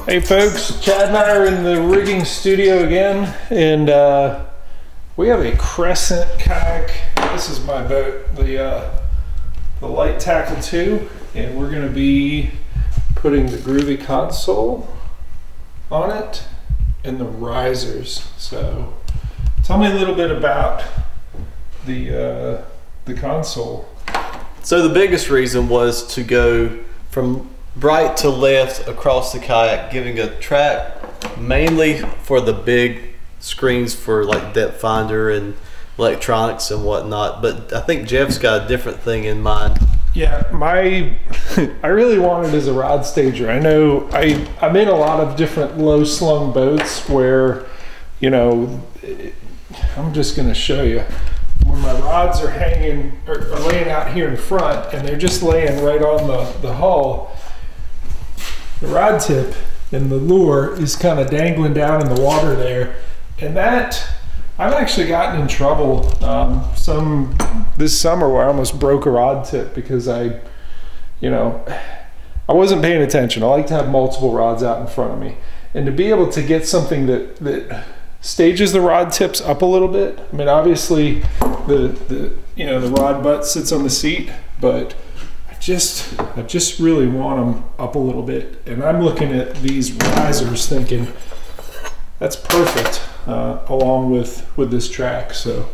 Hey folks, Chad and I are in the rigging studio again, and we have a Crescent kayak. This is my boat, the Light Tackle 2, and we're going to be putting the Groovy console on it and the risers. So tell me a little bit about the console. So the biggest reason was to go from right to left across the kayak, giving a track mainly for the big screens for like depthfinder and electronics and whatnot. But I think Jeff's got a different thing in mind. Yeah, I really want it as a rod stager. I know I'm in a lot of different low slung boats where, you know, I'm just going to show you. When my rods are hanging or laying out here in front and they're just laying right on the hull, the rod tip and the lure is kind of dangling down in the water there. And that, I've actually gotten in trouble this summer where I almost broke a rod tip because I wasn't paying attention. I like to have multiple rods out in front of me. And to be able to get something that stages the rod tips up a little bit. I mean, obviously the rod butt sits on the seat, but I just really want them up a little bit. And I'm looking at these risers thinking that's perfect along with this track. So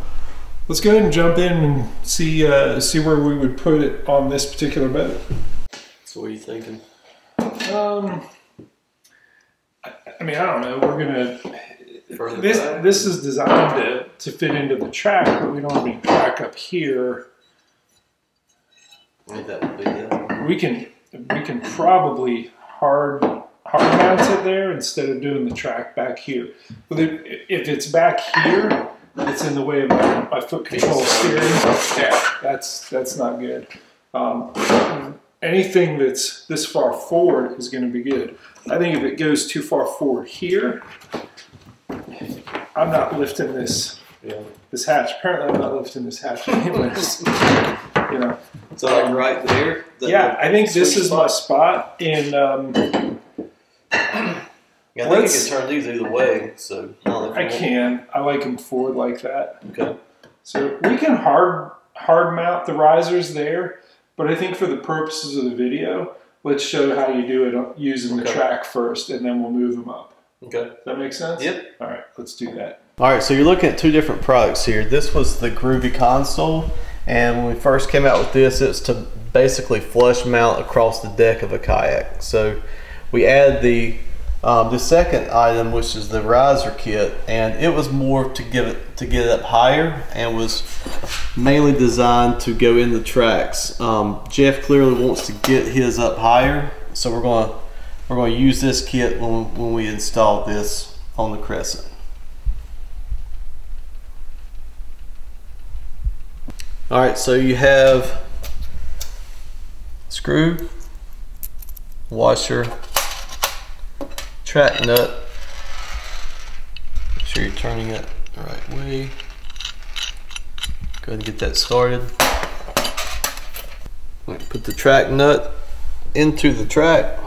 let's go ahead and jump in and see where we would put it on this particular boat. So what are you thinking? I mean, I don't know. We're gonna. This is designed to fit into the track, but we don't have any track up here. I think that would be it. We can probably hard mount it there instead of doing the track back here. But if it's back here, it's in the way of my foot control steering. Yeah, that's not good. Anything that's this far forward is going to be good. I think if it goes too far forward here, I'm not lifting this hatch. Apparently I'm not lifting this hatch anyways. You know. So like right there? Yeah, I think this is my spot. And yeah, I think you can turn these either way. So I can. I like them forward like that. Okay. So we can hard mount the risers there, but I think for the purposes of the video, let's show how you do it using the track first, and then we'll move them up. Okay. Does that make sense? Yep. All right, let's do that. All right, so you're looking at two different products here. This was the Groovy console, and when we first came out with this, it's to basically flush mount across the deck of a kayak. So we added the second item, which is the riser kit, and it was more to get it up higher, and was mainly designed to go in the tracks. Jeff clearly wants to get his up higher, so we're going to use this kit when we install this on the Crescent. All right, so you have screw, washer, track nut. Make sure you're turning it the right way. Go ahead and get that started. Put the track nut into the track.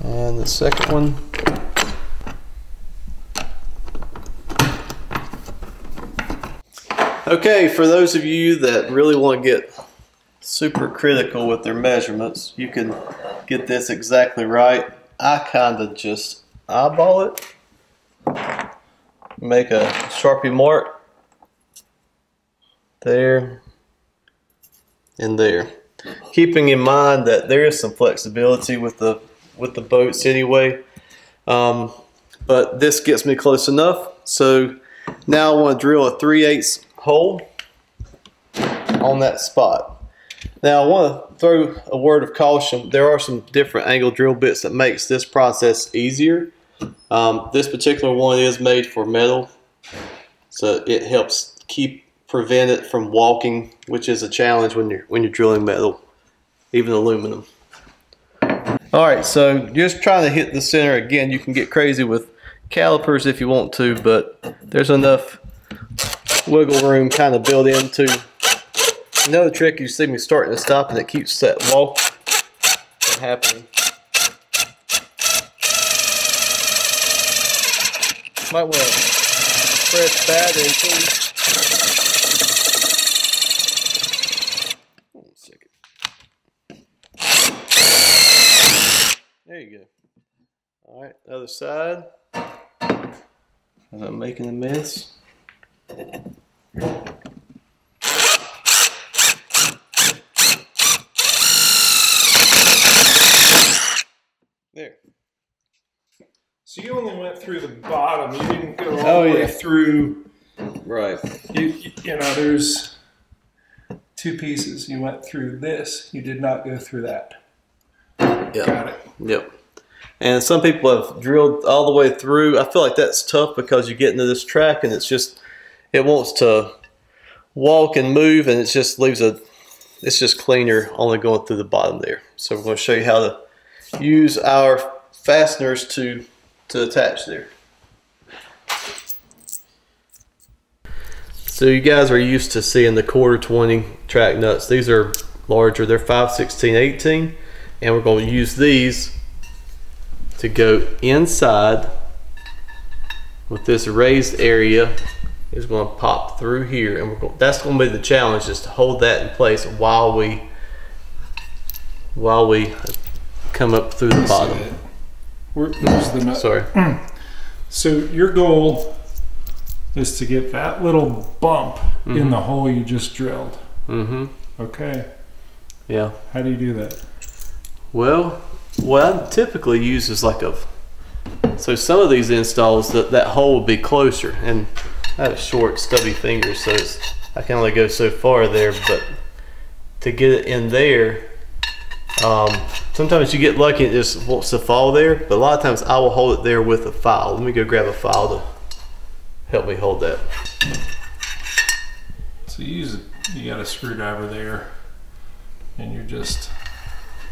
And the second one. Okay, for those of you that really want to get super critical with their measurements, you can get this exactly right. I kind of just eyeball it, make a Sharpie mark there and there, keeping in mind that there is some flexibility with the boats anyway, but this gets me close enough. So now I want to drill a 3/8 hole on that spot. Now I want to throw a word of caution. There are some different angle drill bits that makes this process easier. This particular one is made for metal, so it helps prevent it from walking, which is a challenge when you're drilling metal, even aluminum. All right, so just trying to hit the center again. You can get crazy with calipers if you want to, but there's enough wiggle room kind of built into Another trick, you see me starting to stop and it keeps that walk from happening. Might want to press battery too. Hold on a second. There you go. Alright, other side. As I'm making a mess. There. So you only went through the bottom. You didn't go all the way through. Right. You know, there's two pieces. You went through this. You did not go through that. Yep. Got it. Yep. And some people have drilled all the way through. I feel like that's tough because you get into this track and it's just, it wants to walk and move and it just leaves it's just cleaner only going through the bottom there. So we're going to show you how to use our fasteners to attach there. So you guys are used to seeing the 1/4 track nuts. These are larger. They're 5/16/18, and we're going to use these to go inside with this raised area. Is going to pop through here, and that's going to be the challenge, is to hold that in place while we come up through the bottom. Where's the nut? Sorry. So your goal is to get that little bump in the hole you just drilled. Okay. Yeah. How do you do that? Well, what I typically use is like so some of these installs, that hole will be closer, and I have short stubby fingers, so I can only go so far there, but to get it in there, sometimes you get lucky and it just wants to fall there, but a lot of times I will hold it there with a file. Let me go grab a file to help me hold that. So you got a screwdriver there and you're just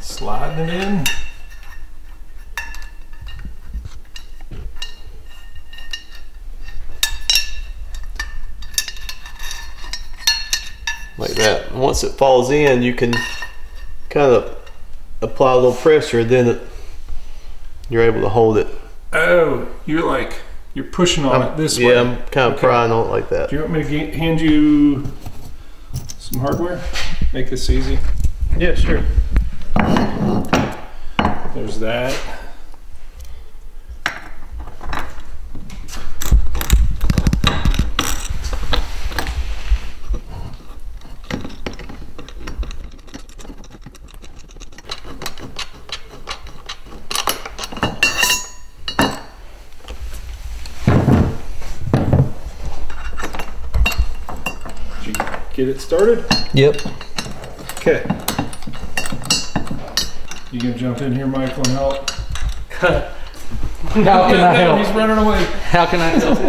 sliding it in. Like that. And once it falls in, you can kind of apply a little pressure, then you're able to hold it. Oh, you're pushing on it this way. Yeah, I'm kind of prying on it like that. Do you want me to hand you some hardware? Make this easy. Yeah, sure. There's that. Get it started? Yep. Okay. You gonna jump in here, Michael, and help? How can I help? He's running away. How can I help?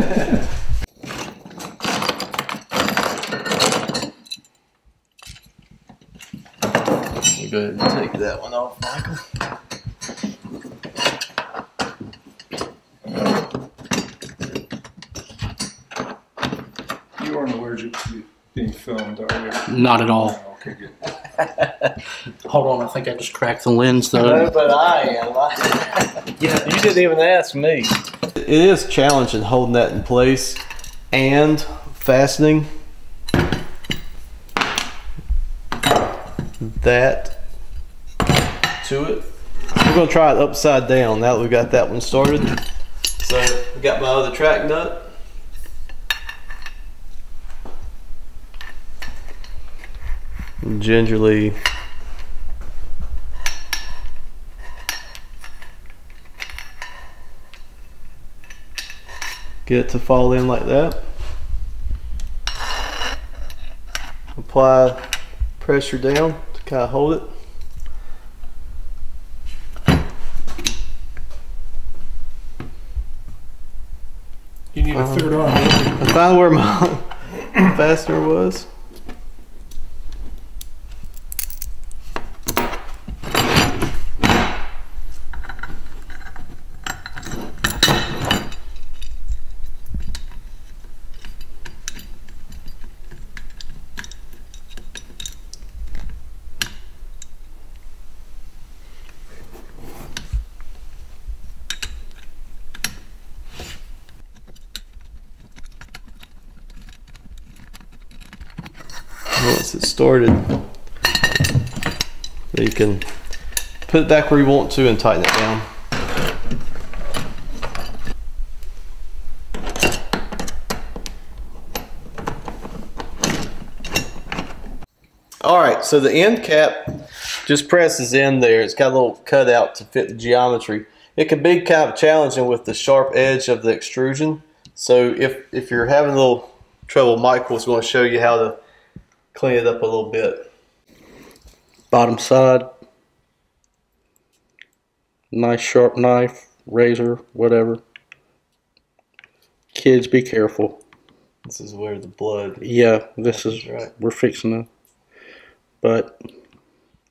You go ahead and take that one off, Michael. You aren't aware you're being filmed, are you? Not at all. Oh, okay, good. Hold on, I think I just cracked the lens though. No, but I am. Yeah, you didn't even ask me. It is challenging holding that in place and fastening that to it. We're going to try it upside down now that we've got that one started. So we got my other track nut. And gingerly get it to fall in like that. Apply pressure down to kind of hold it. You need a third arm. I found where my fastener was. once it's started, you can put it back where you want to and tighten it down. All right, so the end cap just presses in there. It's got a little cutout to fit the geometry. It can be kind of challenging with the sharp edge of the extrusion. So if you're having a little trouble, Michael's going to show you how to clean it up a little bit. Bottom side. Nice sharp knife, razor, whatever. Kids, be careful. This is where the blood. Yeah, this is right. We're fixing to, but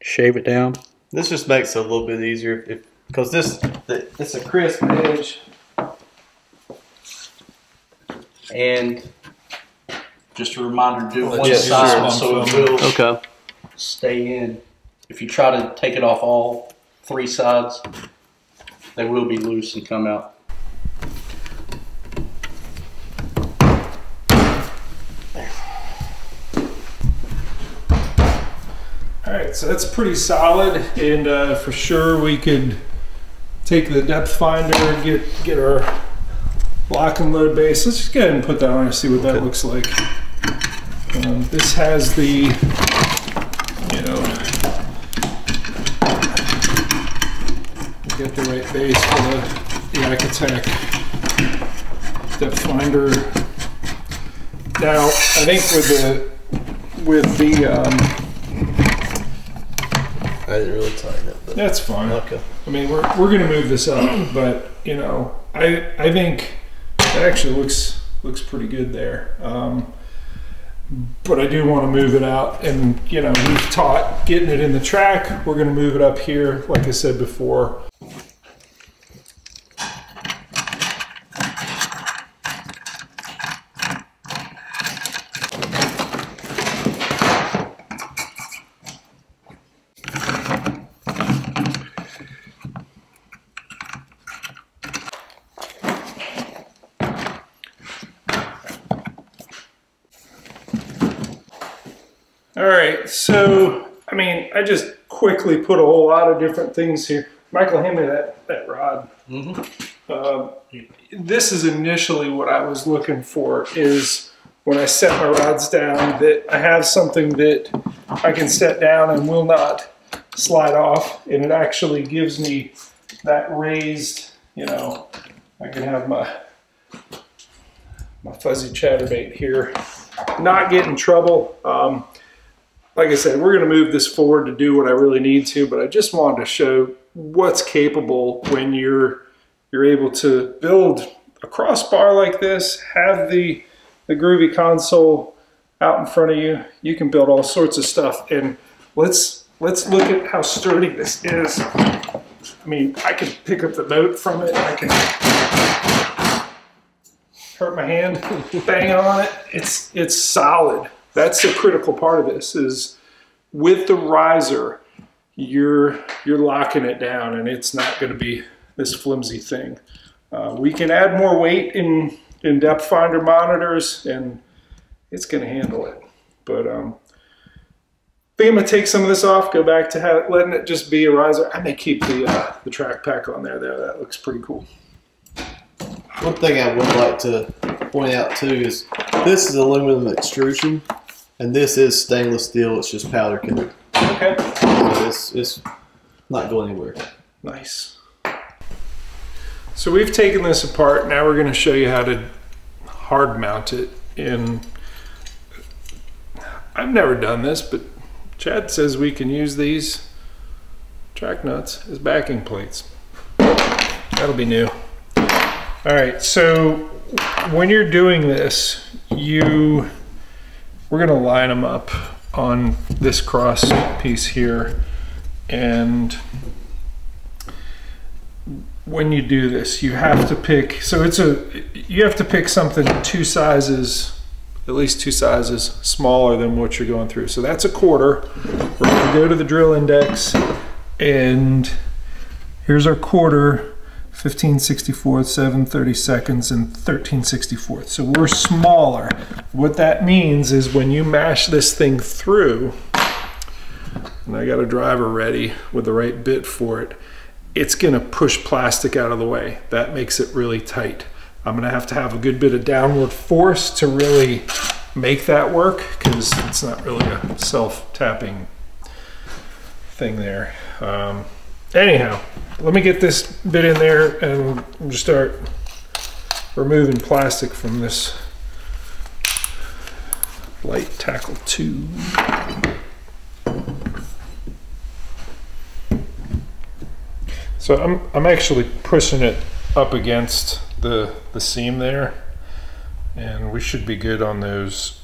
shave it down. This just makes it a little bit easier because it's a crisp edge. And just a reminder, do one yeah, side sure. so it will Okay. stay in. If you try to take it off all 3 sides, they will be loose and come out. All right, so that's pretty solid, and for sure we could take the depth finder and get our lock and load base. Let's just go ahead and put that on and see what that looks like. This has the, you know, get the right base for the YakAttack depth finder. Now, I think with the I didn't really tighten it, but that's fine. okay. I mean, we're going to move this up, but you know, I think it actually looks pretty good there. But I do want to move it out, and you know, we've taught getting it in the track. We're going to move it up here, like I said before. All right, so, I mean, I just quickly put a whole lot of different things here. Michael, hand me that rod. This is initially what I was looking for, is when I set my rods down, that I have something that I can set down and will not slide off, and it actually gives me that raised, you know, I can have my fuzzy chatterbait here, not get in trouble. Like I said, we're going to move this forward to do what I really need to, but I just wanted to show what's capable when you're able to build a crossbar like this, have the Groovy console out in front of you. You can build all sorts of stuff, and let's look at how sturdy this is. I mean, I can pick up the boat from it. I can hurt my hand, bang on it. It's solid. That's the critical part of this, is with the riser, you're locking it down, and it's not going to be this flimsy thing. We can add more weight in depth finder monitors, and it's going to handle it. But I think I'm going to take some of this off, go back to letting it just be a riser. I may keep the track pack on there. That looks pretty cool. One thing I would like to point out too is this is aluminum extrusion, and this is stainless steel. It's just powder coated. Okay. So it's not going anywhere. Nice. So we've taken this apart. Now we're going to show you how to hard mount it. And I've never done this, but Chad says we can use these track nuts as backing plates. That'll be new. All right, so when you're doing this, we're going to line them up on this cross piece here, and when you do this, you have to pick, you have to pick something at least two sizes smaller than what you're going through. So that's a quarter. We're going to go to the drill index, and here's our quarter 15/64, 7/32, and 13/64. So we're smaller. What that means is when you mash this thing through, and I got a driver ready with the right bit for it, it's gonna push plastic out of the way. That makes it really tight. I'm gonna have to have a good bit of downward force to really make that work, because it's not really a self-tapping thing there. Anyhow, let me get this bit in there and just start removing plastic from this light tackle tube. So I'm actually pushing it up against the seam there, and we should be good on those.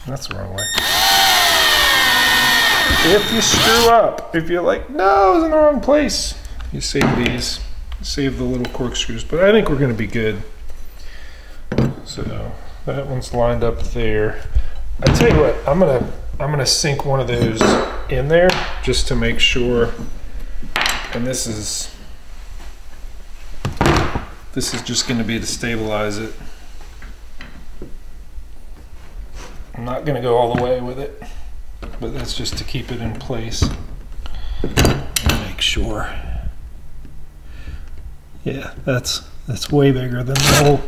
That's the wrong way. If you screw up, if you're like, no, it's in the wrong place, you save these, save the little corkscrews, but I think we're gonna be good. So that one's lined up there. I tell you what, I'm gonna sink one of those in there just to make sure. And this is just gonna be to stabilize it. I'm not gonna go all the way with it, but that's just to keep it in place and make sure. Yeah, that's way bigger than the hole.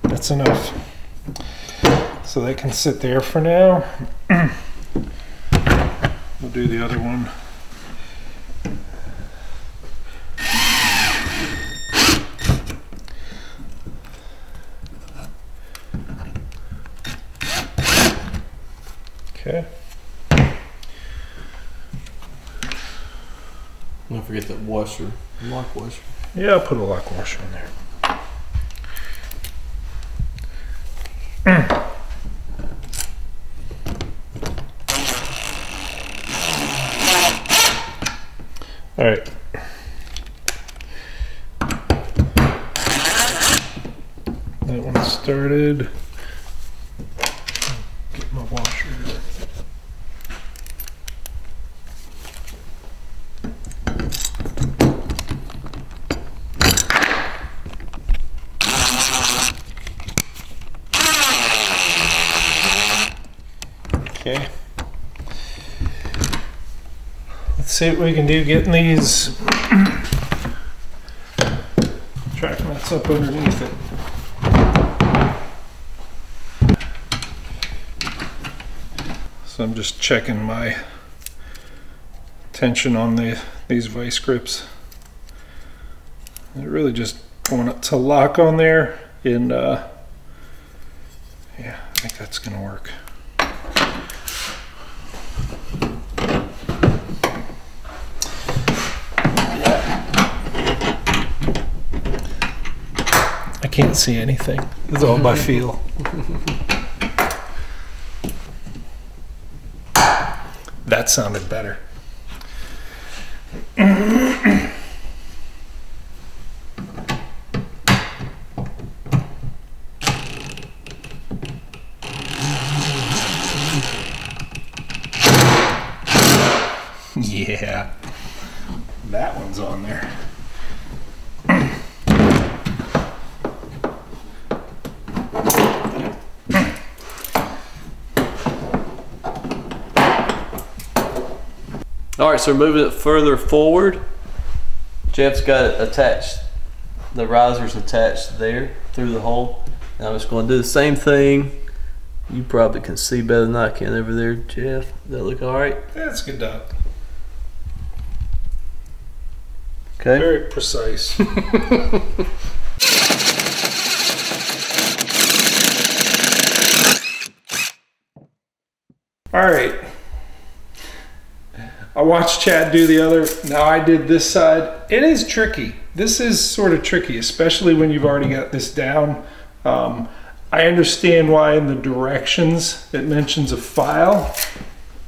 That's enough. So that can sit there for now. We'll do the other one. Okay. Don't forget that washer, lock washer. Yeah, I'll put a lock washer in there. All right. That one started. Get my washer. Okay. Let's see what we can do getting these track nuts up underneath it. So I'm just checking my tension on these vice grips. I really just want it to lock on there, and yeah, I think that's gonna work. I can't see anything. It's all by feel. That sounded better. Yeah, that one's on there. All right, so we're moving it further forward. Jeff's got it attached, the riser's attached there through the hole. And I'm just going to do the same thing. You probably can see better than I can over there, Jeff. Does that look all right? That's good, Doc. Okay. Very precise. All right. I watched Chad do the other. Now I did this side. It is tricky. This is sort of tricky, especially when you've already got this down. I understand why in the directions it mentions a file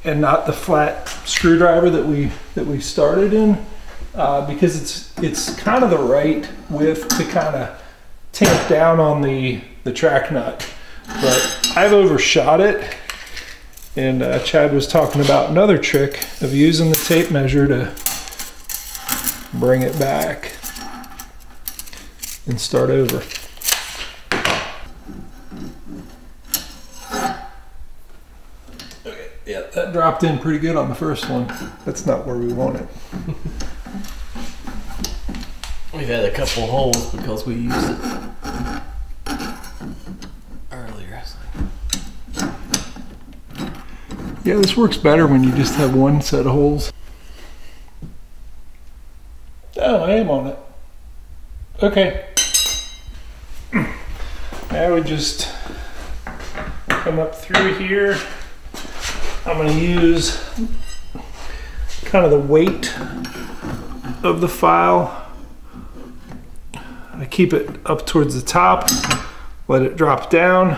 and not the flat screwdriver that we started in, because it's kind of the right width to kind of tamp down on the track nut. But I've overshot it. And Chad was talking about another trick of using the tape measure to bring it back, and start over. Okay, yeah, that dropped in pretty good on the first one. That's not where we want it. We've had a couple holes because we used it earlier. Yeah, this works better when you just have one set of holes. Oh, I am on it. Okay. Now we just come up through here. I'm going to use kind of the weight of the file. I keep it up towards the top, let it drop down.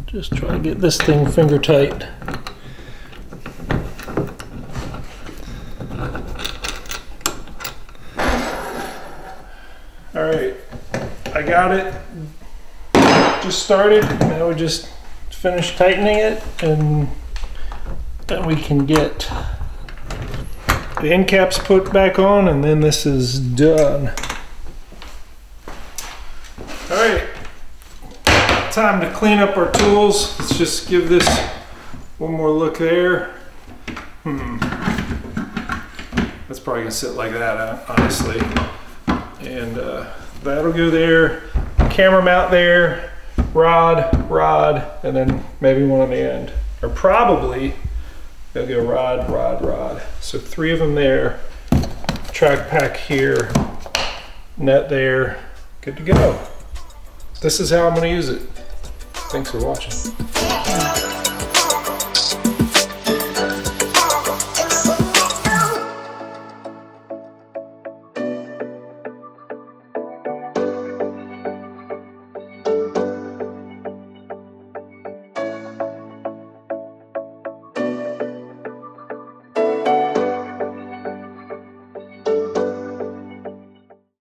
Just try to get this thing finger tight. All right, I got it. Just started. Now we just finish tightening it, and then we can get the end caps put back on, and then this is done. All right, time to clean up our tools. Let's just give this one more look there. That's probably gonna sit like that, honestly. And that'll go there. Camera mount there, rod, and then maybe one on the end. Or probably they'll go rod, rod, rod. So 3 of them there, track pack here, net there, good to go. This is how I'm gonna use it. Thanks for watching.